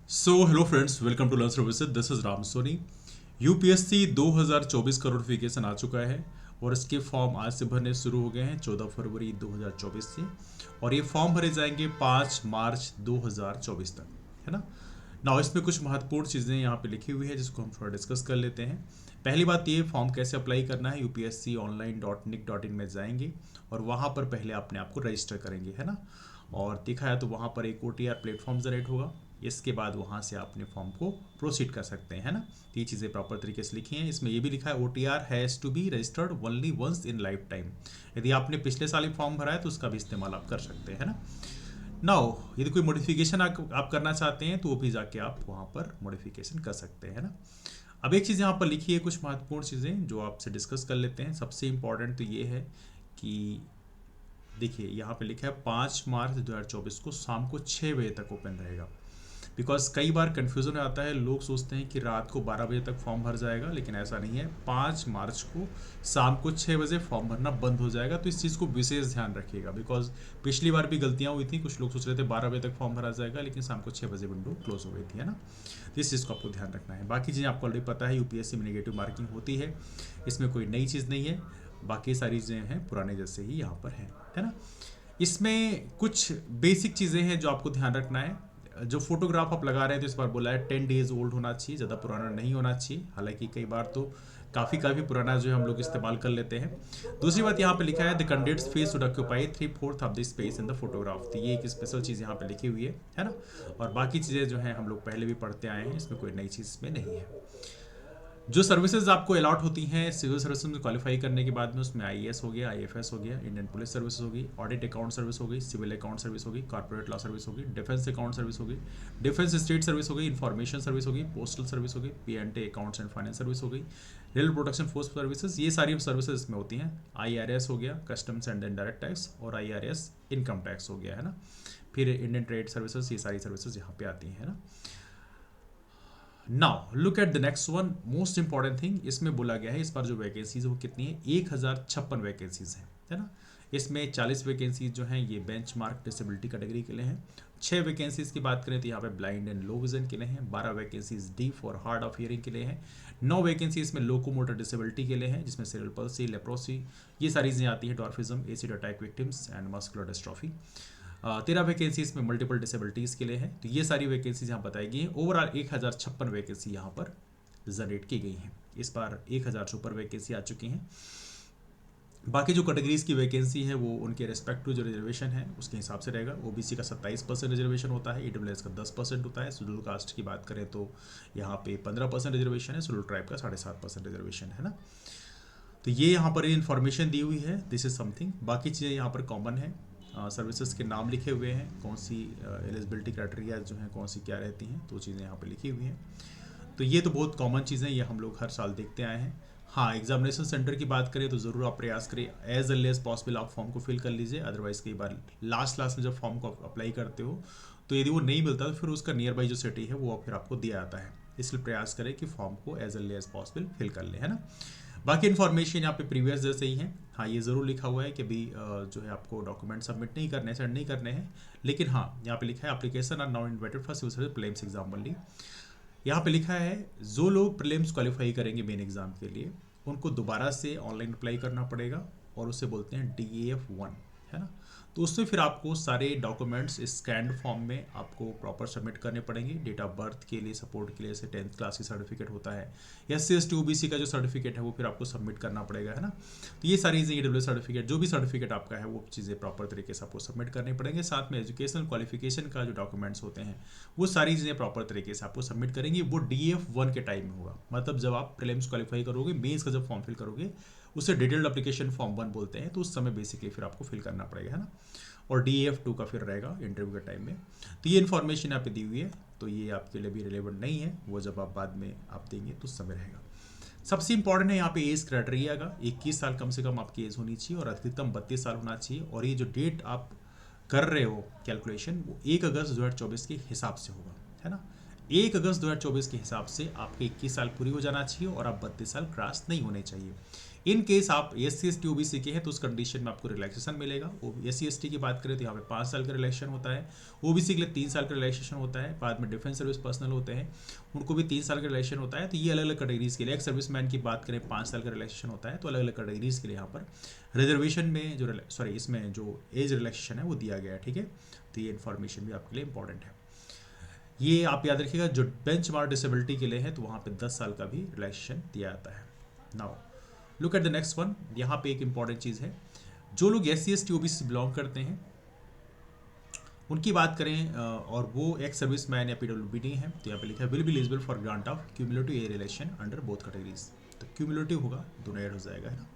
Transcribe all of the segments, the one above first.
So hello friends, welcome to learn services. This is Ram Soni. UPSC 2024 का notification आ चुका है और इसके फॉर्म आज से भरने शुरू हो गए हैं 14 फरवरी 2024 से। और ये फॉर्म भरे जाएंगे 5 मार्च 2024 तक, है ना। ना इसमें कुछ महत्वपूर्ण चीज़ें यहाँ पे लिखी हुई है जिसको हम थोड़ा डिस्कस कर लेते हैं। पहली बात ये, फॉर्म कैसे अप्लाई करना है। यूपीएससी online.nic.in में जाएंगे और वहाँ पर पहले अपने आप को रजिस्टर करेंगे, है ना। और देखा है तो वहाँ पर एक OTR प्लेटफॉर्म जनरेट होगा। इसके बाद वहाँ से आप अपने फॉर्म को प्रोसीड कर सकते हैं, है ना। तो ये चीज़ें प्रॉपर तरीके से लिखी हैं। इसमें ये भी लिखा है OTR has to be registered only once in life time. यदि आपने पिछले साल ही फॉर्म भरा है तो उसका भी इस्तेमाल आप कर सकते हैं, है ना। नाउ यदि कोई मॉडिफिकेशन आप करना चाहते हैं तो वो भी जाके आप वहाँ पर मॉडिफिकेशन कर सकते हैं, है ना। अब एक चीज़ यहाँ पर लिखी है, कुछ महत्वपूर्ण चीज़ें जो आपसे डिस्कस कर लेते हैं। सबसे इम्पॉर्टेंट तो ये है कि देखिए यहाँ पे लिखा है 5 मार्च 2024 को शाम को 6 बजे तक ओपन रहेगा। बिकॉज कई बार कन्फ्यूज़न आता है, लोग सोचते हैं कि रात को 12 बजे तक फॉर्म भर जाएगा, लेकिन ऐसा नहीं है। 5 मार्च को शाम को 6 बजे फॉर्म भरना बंद हो जाएगा। तो इस चीज़ को विशेष ध्यान रखिएगा, बिकॉज पिछली बार भी गलतियाँ हुई थी। कुछ लोग सोच रहे थे 12 बजे तक फॉर्म भरा जाएगा, लेकिन शाम को 6 बजे विंडो क्लोज हो गई थी, है ना। तो इस चीज़ को आपको ध्यान रखना है। बाकी चीज़ें आपको ऑलरेडी पता है, यूपीएससी में नेगेटिव मार्किंग होती है, इसमें कोई नई चीज़ नहीं है। बाकी सारी चीज़ें हैं पुराने जैसे ही यहाँ पर है ना। इसमें कुछ बेसिक चीज़ें हैं जो आपको ध्यान रखना है। जो फोटोग्राफ आप लगा रहे हैं तो इस बार बोला है 10 डेज ओल्ड होना चाहिए, ज़्यादा पुराना नहीं होना चाहिए। हालांकि कई बार तो काफ़ी पुराना जो है हम लोग इस्तेमाल कर लेते हैं। दूसरी बात यहाँ पे लिखा है the candidates face should occupy 3/4 of the space in the photograph. तो ये एक स्पेशल चीज़ यहाँ पे लिखी हुई है ना। और बाकी चीज़ें जो हैं हम लोग पहले भी पढ़ते आए हैं, इसमें कोई नई चीज़ इसमें नहीं है। जो सर्विसेज आपको अलॉट होती हैं सिविल सर्विस में क्वालिफाई करने के बाद में, उसमें आईएएस हो गया, आईएफएस हो गया, इंडियन पुलिस सर्विस होगी, ऑडिट अकाउंट सर्विस होगी, सिविल अकाउंट सर्विस होगी, कॉर्पोरेट लॉ सर्विस होगी, डिफेंस अकाउंट सर्विस होगी, डिफेंस स्टेट सर्विस होगी, इंफॉर्मेशन सर्विस होगी, पोस्टल सर्विस होगी, PNT accounts and finance service होगी, रेल प्रोटेक्शन फोर्स सर्विसेज। ये सारी सर्विसेज इसमें होती हैं। आईआरएस हो गया, कस्टम्स एंड इनडायरेक्ट टैक्स, और आईआरएस इनकम टैक्स हो गया, है ना। फिर इंडियन ट्रेड सर्विसेज, ये सारी सर्विसेज यहाँ पे आती हैं, है ना। Now look at the next one, most important thing. इसमें बोला गया है इस बार जो वैकेंसीज वो कितनी है, 1056 वैकेंसीज हैं, है ना। इसमें 40 वैकेंसीज जो हैं ये बेंच मार्क डिसेबिलिटी कैटेगरी के लिए हैं। 6 वैकेंसीज की बात करें तो यहाँ पे ब्लाइंड एंड लो विजन के लिए हैं। 12 vacancies D for hard of hearing के लिए हैं। 9 वैकेंसी इसमें लोकोमोटर डिसेबिलिटी के लिए हैं, जिसमें सेरेब्रल पल्सी, लेप्रोसी, ये सारी चीज़ें आती हैं, dwarfism, acid attack victims and muscular dystrophy. 13 vacancies में मल्टीपल डिसेबिलिटीज़ के लिए है। तो ये सारी वैकेंसीज यहाँ बताई गई हैं। ओवरऑल 1056 वैकेंसी यहाँ पर जनरेट की गई हैं। इस बार 1000 से ऊपर वैकेंसी आ चुकी हैं। बाकी जो कैटेगरीज की वैकेंसी है वो उनके रेस्पेक्टिव जो रिजर्वेशन है उसके हिसाब से रहेगा। ओबीसी का 27% रिजर्वेशन होता है, ईडब्ल्यूएस का 10% होता है। शेड्यूल कास्ट की बात करें तो यहाँ पे 15% रिजर्वेशन है। शेड्यूल ट्राइब का 7.5% रिजर्वेशन है ना। तो ये यहाँ पर इन्फॉर्मेशन दी हुई है, दिस इज समथिंग। बाकी चीज़ें यहाँ पर कॉमन है। सर्विसेज के नाम लिखे हुए हैं, कौन सी एलिजिबिलिटी क्राइटेरिया जो है कौन सी क्या रहती हैं, तो चीज़ें यहाँ पर लिखी हुई हैं। तो ये तो बहुत कॉमन चीज़ें, ये हम लोग हर साल देखते आए हैं। हाँ, एग्जामिनेशन सेंटर की बात करें तो ज़रूर आप प्रयास करें एज अर्ली एज पॉसिबल आप फॉर्म को फिल कर लीजिए। अदरवाइज़ कई बार लास्ट में जब फॉर्म को अप्लाई करते हो तो यदि वो नहीं मिलता तो फिर उसका नियर बाई जो सिटी है वो फिर आपको दिया जाता है। इसलिए प्रयास करें कि फॉर्म को as early as possible fill कर ले, है ना। बाकी इन्फॉर्मेशन यहाँ पे प्रीवियस जैसे ही है। हाँ, ये ज़रूर लिखा हुआ है कि अभी जो है आपको डॉक्यूमेंट सबमिट नहीं करने, सेंड नहीं करने हैं। लेकिन हाँ, यहाँ पे लिखा है application are now invited for civil service prelims exam only. यहाँ पे लिखा है जो लोग प्रीलिम्स क्वालिफाई करेंगे मेन एग्जाम के लिए उनको दोबारा से ऑनलाइन अप्लाई करना पड़ेगा, और उसे बोलते हैं DAF1, है ना। तो उसमें फिर आपको सारे डॉक्यूमेंट्स स्कैंड फॉर्म में आपको प्रॉपर सबमिट करने पड़ेंगे। डेट ऑफ बर्थ के लिए, सपोर्ट के लिए, जैसे 10th क्लास की सर्टिफिकेट होता है, SC ST OBC का जो सर्टिफिकेट है वो फिर आपको सबमिट करना पड़ेगा, है ना। तो ये सारी चीज़ें EWS सर्टिफिकेट जो भी सर्टिफिकेट आपका है वो चीज़ें प्रॉपर तरीके से आपको सबमिट करनी पड़ेंगे। साथ में एजुकेशनल क्वालिफिकेशन का जो डॉक्यूमेंट्स होते हैं वो सारी चीज़ें प्रॉपर तरीके से आपको सबमिट करेंगे। वो DF1 के टाइम में होगा, मतलब जब आप प्रीलिम्स क्वालिफाई करोगे, मेंस का जब फॉर्म फिल करोगे उसे डिटेल्ड एप्लीकेशन फॉर्म 1 बोलते हैं। तो उस समय बेसिकली फिर आपको फिल करना पड़ेगा, है ना। और DAF2 का फिर रहेगा इंटरव्यू के टाइम में। तो ये इन्फॉर्मेशन यहाँ पे दी हुई है, तो ये आपके लिए भी रिलेवेंट नहीं है, वो जब आप बाद में आप देंगे तो समय रहेगा। सबसे इंपॉर्टेंट है यहाँ पे एज क्राइटेरिया का, 21 साल कम से कम आपकी एज होनी चाहिए और अधिकतम 32 साल होना चाहिए। और ये जो डेट आप कर रहे हो कैलकुलेशन वो 1 अगस्त 2024 के हिसाब से होगा, है ना। 1 अगस्त 2024 के हिसाब से आपके 21 साल पूरी हो जाना चाहिए और आप 32 साल क्रॉस नहीं होने चाहिए। इन केस आप SC/ST OBC के हैं तो उस कंडीशन में आपको रिलैक्सेशन मिलेगा। SC/ST की बात करें तो यहाँ पे 5 साल का रिलैक्सेशन होता है, OBC के लिए 3 साल का रिलैक्सेशन होता है। बाद में डिफेंस सर्विस पर्सनल होते हैं, उनको भी 3 साल का रिलैक्सेशन होता है। तो ये अलग अलग कैटेगरीज के लिए, एक सर्विसमैन की बात करें 5 साल का रिलैक्सेशन होता है। तो अलग अलग कैटेगरीज के लिए यहाँ पर रिजर्वेशन में जो इसमें जो एज रिलैक्सेशन है वो दिया गया है, ठीक है। तो ये इन्फॉर्मेशन भी आपके लिए इंपॉर्टेंट है। ये आप याद रखिएगा, जो बेंचमार्क डिसेबिलिटी के लिए है तो वहाँ पे 10 साल का भी रिलैक्सेशन दिया जाता है। Now look at the next one. यहाँ पे एक इंपॉर्टेंट चीज़ है, जो लोग SC/ST OBC बिलोंग करते हैं उनकी बात करें और वो एक्स सर्विस मैन या PWBD हैं, तो यहाँ पे लिखा है will be eligible for grant of cumulative a relation under both categories. तो क्यूमुलेटिव होगा, दोनों ऐड हो जाएगा, है ना।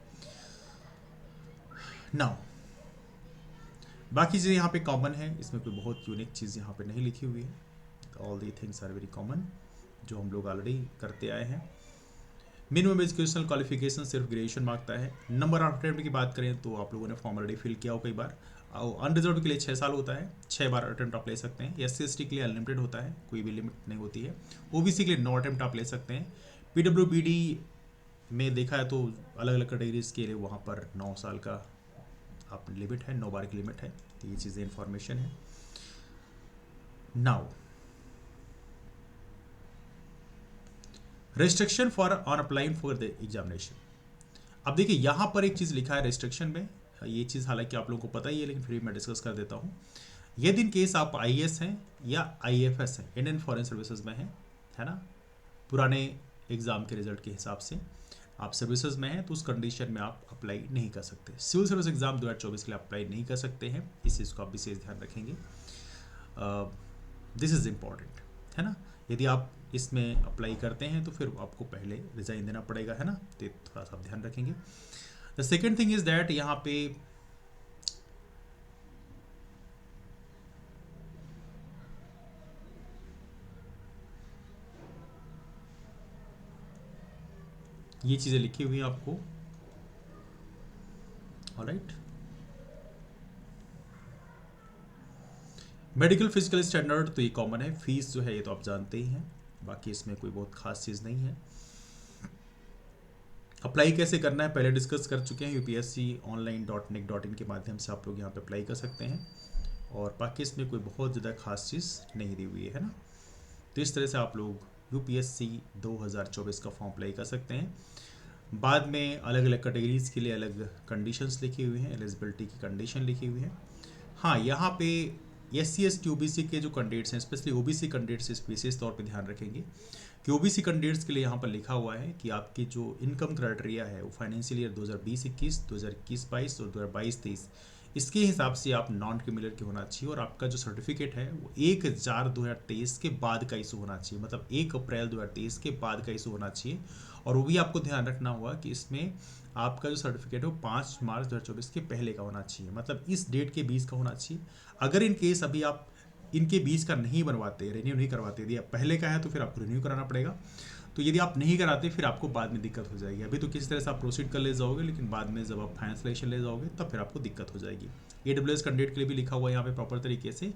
नाउ बाकी चीज़ें यहाँ पे कॉमन है, इसमें कोई बहुत यूनिक चीज़ यहाँ पे नहीं लिखी हुई है। All the things are very common, जो हम लोग ऑलरेडी करते आए हैं। मिनिमम एजुकेशनल क्वालिफिकेशन सिर्फ ग्रेजुएशन मांगता है। नंबर ऑफ अटेम्प्ट की बात करें तो आप लोगों ने फॉर्म ऑलरेडी फिल किया हो कई बार। अनरिजर्व के लिए 6 साल होता है, 6 बार अटेम्प्ट आप ले सकते हैं। SC/ST के लिए अनलिमिटेड होता है, कोई भी लिमिट नहीं होती है। OBC के लिए 9 अटेम्प्ट आप ले सकते हैं। PWBD में देखा है तो अलग अलग कैटेगरीज के लिए वहाँ पर 9 साल का आप लिमिट है, 9 बार की लिमिट है। तो ये चीज़ें इंफॉर्मेशन है। Now restriction for on applying for the examination. अब देखिए यहाँ पर एक चीज़ लिखा है रेस्ट्रिक्शन में, ये चीज़ हालांकि आप लोगों को पता ही है लेकिन फिर भी मैं डिस्कस कर देता हूँ। यदि इन केस आप IAS हैं या IFS हैं, इंडियन फॉरेन सर्विसेज में हैं, है ना, पुराने एग्ज़ाम के रिजल्ट के हिसाब से आप सर्विसेज में हैं तो उस कंडीशन में आप अप्लाई नहीं कर सकते। सिविल सर्विस एग्जाम 2024 के लिए अप्लाई नहीं कर सकते हैं, इस चीज़ को आप विशेष ध्यान रखेंगे। दिस इज़ इम्पॉर्टेंट, है ना। यदि आप इसमें अप्लाई करते हैं तो फिर आपको पहले रिजाइन देना पड़ेगा, है ना, तो थोड़ा सा ध्यान रखेंगे। The second thing is that यहाँ पे ये चीज़ें लिखी हुई हैं आपको, ऑलराइट। मेडिकल फिजिकल स्टैंडर्ड तो ये कॉमन है, फीस जो है ये तो आप जानते ही हैं, बाकी इसमें कोई बहुत खास चीज़ नहीं है। अप्लाई कैसे करना है पहले डिस्कस कर चुके हैं, upsc.online.nic.in के माध्यम से आप लोग यहाँ पे अप्लाई कर सकते हैं, और बाकी इसमें कोई बहुत ज़्यादा खास चीज़ नहीं दी हुई है ना। तो इस तरह से आप लोग UPSC 2024 का फॉर्म अप्लाई कर सकते हैं। बाद में अलग अलग कैटेगरीज के लिए अलग कंडीशंस लिखी हुई हैं, एलिजिबिलिटी की कंडीशन लिखी हुई है। हाँ, यहाँ पे SC/ST OBC के जो कैंडिडेट्स हैं, स्पेशली OBC कैंडिडेट्स इस विशेष तौर पे ध्यान रखेंगे कि OBC कैंडिडेट्स के लिए यहाँ पर लिखा हुआ है कि आपकी जो इनकम क्राइटेरिया है वो फाइनेंशियल ईयर 2020-21, 2021-22 और 2022-23 इसके हिसाब से आप नॉन क्रिमिनल के होना चाहिए, और आपका जो सर्टिफिकेट है वो 1/4/2023 के बाद का इशू होना चाहिए, मतलब 1 अप्रैल 2023 के बाद का इशू होना चाहिए। और वो भी आपको ध्यान रखना होगा कि इसमें आपका जो सर्टिफिकेट है वो 5 मार्च 2024 के पहले का होना चाहिए, मतलब इस डेट के 20 का होना चाहिए। अगर इन केस अभी आप इनके 20 का नहीं बनवाते, रिन्यू नहीं करवाते, यदि आप पहले का है तो फिर आपको रिन्यू कराना पड़ेगा। तो यदि आप नहीं कराते फिर आपको बाद में दिक्कत हो जाएगी। अभी तो किसी तरह से आप प्रोसीड कर ले जाओगे, लेकिन बाद में जब आप फाइनल सिलेक्शन ले जाओगे तब फिर आपको दिक्कत हो जाएगी। AWS कैंडिडेट के लिए भी लिखा हुआ है यहाँ पे प्रॉपर तरीके से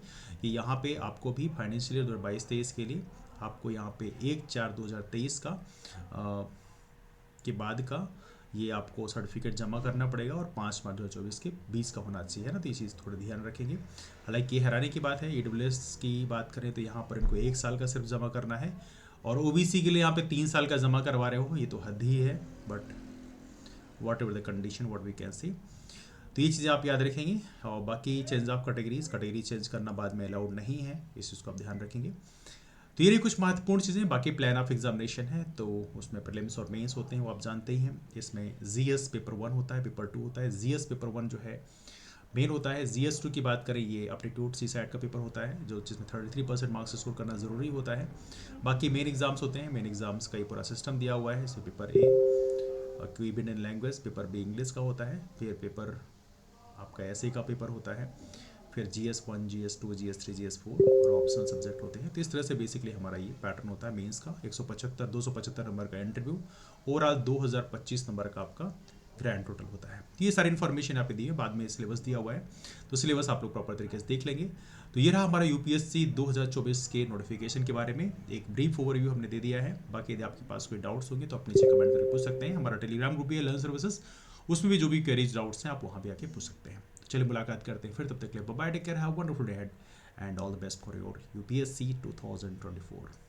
कि यहाँ पे आपको भी फाइनेंशियल ईयर 2022-23 के लिए आपको यहाँ पे 1/4/2023 का के बाद का ये आपको सर्टिफिकेट जमा करना पड़ेगा, और 5 मार्च 2024 के 20 का होना चाहिए, है ना। तो ये चीज़ थोड़ा ध्यान रखेंगे। हालांकि हैरानी की बात है, AWS की बात करें तो यहाँ पर इनको 1 साल का सिर्फ जमा करना है, और OBC के लिए यहाँ पे 3 साल का जमा करवा रहे हो, ये तो हद ही है। But whatever the condition what we can see, तो ये चीज़ें आप याद रखेंगे। और बाकी चेंज ऑफ कैटेगरी चेंज करना बाद में अलाउड नहीं है, इस चीज़ को आप ध्यान रखेंगे। तो ये कुछ महत्वपूर्ण चीज़ें। बाकी प्लान ऑफ एग्जामिनेशन है तो उसमें प्रीलिम्स और मेंस होते हैं, वो आप जानते ही हैं। इसमें GS पेपर 1 होता है, पेपर 2 होता है। GS पेपर 1 जो है मेन होता है। GS 2 की बात करें, ये एप्टीट्यूड CSAT का पेपर होता है, जो जिसमें 33% मार्क्स स्कोर करना ज़रूरी होता है। बाकी मेन एग्जाम्स होते हैं, मेन एग्जाम्स का ये पूरा सिस्टम दिया हुआ है। इसमें पेपर A क्वीबन in language, paper B English का होता है, फिर पेपर आपका ऐसे का पेपर होता है, फिर GS 1, GS 2, GS 3, GS 4 और ऑप्शनल सब्जेक्ट होते हैं। तो इस तरह से बेसिकली हमारा ये पैटर्न होता है मेंस का। 275 नंबर का इंटरव्यू, ओवरऑल 2025 नंबर का आपका ग्रैंड टोटल होता है। तो ये सारी इन्फॉर्मेशन यहाँ पे दी है, बाद में सिलेबस दिया हुआ है, तो सिलेबस आप लोग प्रॉपर तरीके से देख लेंगे। तो ये रहा हमारा यूपीएससी 2024 के नोटिफिकेशन के बारे में एक ब्रीफ ओवरव्यू हमने दे दिया है। बाकी यदि आपके पास कोई डाउट्स होंगे तो आप नीचे कमेंट करके पूछ सकते हैं। हमारा टेलीग्राम ग्रुप भी है लर्न सर्विसेज, उसमें भी जो भी क्वेरीज डाउट्स हैं आप वहाँ भी आके पूछ सकते हैं। तो चलिए मुलाकात करते हैं फिर, तब तक के लिए bye, take care, have a wonderful day ahead and all the best for your UPSC 2024।